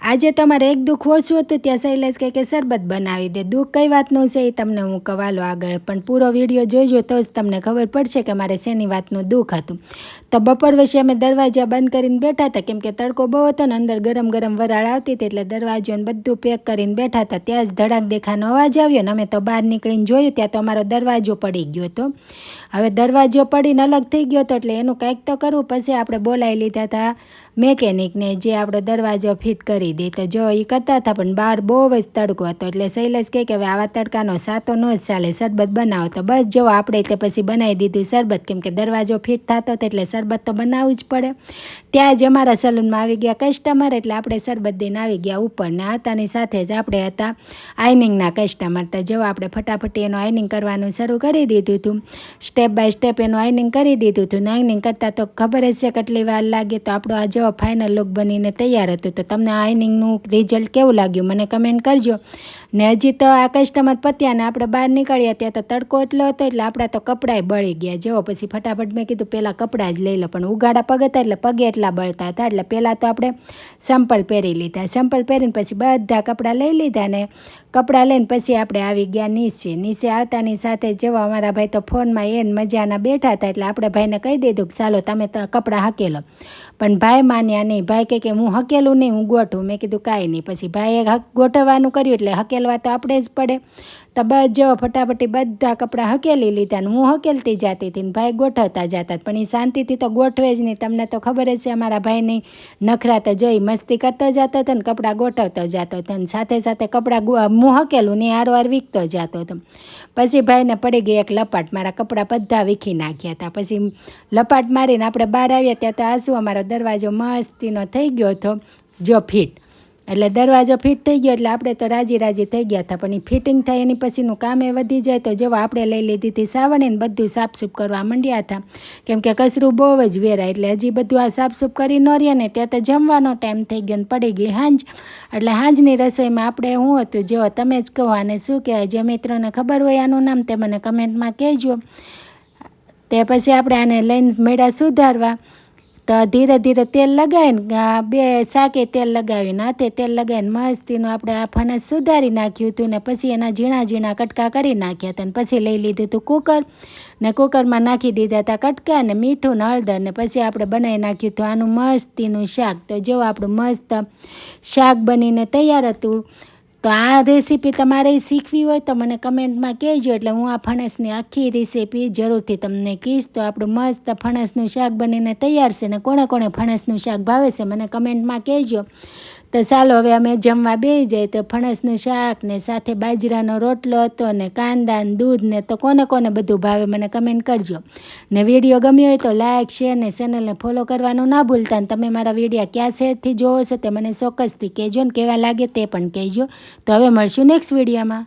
આજે તમારે એક દુઃખ ઓછું હતું ત્યાં શૈલેષ કે શરબત બનાવી દે. દુઃખ કઈ વાતનું છે એ તમને હું કવાલો આગળ, પણ પૂરો વિડીયો જોઈજો તો જ તમને ખબર પડશે કે મારે શેની વાતનું દુઃખ હતું. તો બપોર પછી અમે દરવાજા બંધ કરીને બેઠા હતા, કેમ કે તડકો બહુ હતો ને અંદર ગરમ ગરમ વરાળ આવતી હતી, એટલે દરવાજો ને બધું પેક કરીને બેઠા હતા. ત્યાં જ ધડાક દેખાનો અવાજ આવ્યો ને અમે તો બહાર નીકળીને જોયું, ત્યાં તો અમારો દરવાજો પડી ગયો હતો. હવે દરવાજો પડીને અલગ થઈ ગયો હતો, એટલે એનું કંઈક તો કરવું. પછી આપણે બોલાવી લીધા હતા મેકેનિકને, જે આપણો દરવાજો ફિટ કરી દે. તો જો એ કરતા હતા, પણ બહાર બહુ જ તડકો હતો, એટલે શૈલેષ કહે કે હવે આવા તડકાનો સાતો ન જ ચાલે, શરબત બનાવો. તો બસ જો આપણે તે પછી બનાવી દીધું શરબત, કેમ કે દરવાજો ફિટ થતો હતો એટલે શરબત તો બનાવવું જ પડે. ત્યાં જ અમારા સલૂનમાં આવી ગયા કસ્ટમર, એટલે આપણે શરબત દઈને આવી ગયા ઉપર. ને આતાની સાથે જ આપણે હતા આઈનિંગના કસ્ટમર. તો જો આપણે ફટાફટી એનું આઈનિંગ કરવાનું શરૂ કરી દીધું હતું, સ્ટેપ બાય સ્ટેપ એનું આઈનિંગ કરી દીધું હતું. ને આઈનિંગ કરતાં તો ખબર જ છે કેટલી વાર લાગે. તો આપણો આ જો ફાઇનલ લુક બનીને તૈયાર હતું. તો તમને આ આઈનિંગનું રિઝલ્ટ કેવું લાગ્યું મને કમેન્ટ કરજો. ને હજી તો આ કસ્ટમર પત્યા ને આપણે બહાર નીકળ્યા ત્યાં તો તડકો એટલો હતો, એટલે આપણા તો કપડાંય બળી ગયા. જો પછી ફટાફટ મેં કીધું પહેલાં કપડાં જ લઈ લો, પણ ઉગાડા પગ હતા એટલે પગે એટલા બળતા હતા, એટલે પહેલાં તો આપણે સંપલ પહેરી લીધા. સંપલ પહેરીને પછી બધા કપડાં લઈ લીધા, ને કપડાં લઈને પછી આપણે આવી ગયા નીચે આવતાની સાથે જેવા અમારા ભાઈ તો ફોનમાં એને મજાના બેઠા હતા, એટલે આપણે ભાઈને કહી દીધું કે ચાલો તમે તો કપડાં હકેલો. પણ ભાઈ માન્યા નહીં. ભાઈ કે હું હકેલું નહીં, હું ગોઠું. મેં કીધું કાંઈ નહીં. પછી ભાઈએ ગોઠવવાનું કર્યું, એટલે હકેલવા તો આપણે જ પડે. તો બસ જો ફટાફટી બધા કપડાં હકેલી લીધા, ને હું હકેલતી જતી હતી ને ભાઈ ગોઠવતા જતા. પણ એ શાંતિથી તો ગોઠવે જ નહીં. તમને તો ખબર જ છે અમારા ભાઈની નખરા તો જોઈ મસ્તી કરતો જતો હતો ને કપડાં ગોઠવતો જતો હતો, અને સાથે સાથે કપડાં હું હકેલું ને હારવાર વીખતો જતો હતો. પછી ભાઈને પડી ગઈ એક લપાટ, મારા કપડાં બધા વીખી નાખ્યા હતા. પછી લપાટ મારીને આપણે બહાર આવ્યા ત્યાં તો આ શું અમારો દરવાજો મસ્તીનો થઈ ગયો હતો જો ફિટ. એટલે દરવાજો ફિટ થઈ ગયો એટલે આપણે તો રાજી થઈ ગયા હતા. પણ એ ફિટિંગ થાય એની પછીનું કામ એ વધી જાય. તો જેવા આપણે લઈ લીધી હતી સાવણીને બધું સાફસૂફ કરવા માંડ્યા હતા, કેમ કે કચરું બહુ જ વેરાય. એટલે હજી બધું આ સાફસૂફ કરી ન રહ્યા ને ત્યાં તો જમવાનો ટાઈમ થઈ ગયો ને પડી ગઈ હાંજ. એટલે હાંજની રસોઈમાં આપણે શું હતું જો તમે જ કહો આને શું કહેવાય. જે મિત્રોને ખબર હોય આનું નામ તે મને કમેન્ટમાં કહેજો. તે પછી આપણે આને લઈને મેળા સુધારવા. તો ધીરે ધીરે તેલ લગાવીને બે શાકે તેલ લગાવીને હાથે તેલ લગાવીને મસ્તીનું આપણે આ ફણસ સુધારી નાખ્યું હતું, ને પછી એના ઝીણા ઝીણા કટકા કરી નાખ્યા હતા. ને પછી લઈ લીધું હતું કુકર, ને કુકરમાં નાખી દીધા હતા કટકા ને મીઠું ને હળદર, ને પછી આપણે બનાવી નાખ્યું હતું આનું મસ્તીનું શાક. તો જો આપણું મસ્ત શાક બનીને તૈયાર હતું. તો આ રેસીપી તમારે શીખવી હોય તો મને કમેન્ટમાં કહેજો, એટલે હું આ ફણસની આખી રેસીપી જરૂરથી તમને કહીશ. તો આપણું મસ્ત ફણસનું શાક બનીને તૈયાર છે, ને કોણે કોણે ફણસનું શાક ભાવે છે મને કમેન્ટમાં કહેજો. તો ચાલો હવે અમે જમવા બેસી જાય. તો ફણસનું શાક ને સાથે બાજરાનો રોટલો હતો, ને કાંદા ને દૂધ ને, તો કોને કોને બધું ભાવે મને કમેન્ટ કરજો. ને વિડીયો ગમ્યો હોય તો લાઇક શેર ને ચેનલને ફોલો કરવાનું ના ભૂલતા. ને તમે મારા વિડીયો ક્યાં શેરથી જોવો છો તે મને ચોક્કસથી કહેજો, ને કેવા લાગે તે પણ કહેજો. તો હવે મળશું નેક્સ્ટ વિડીયોમાં.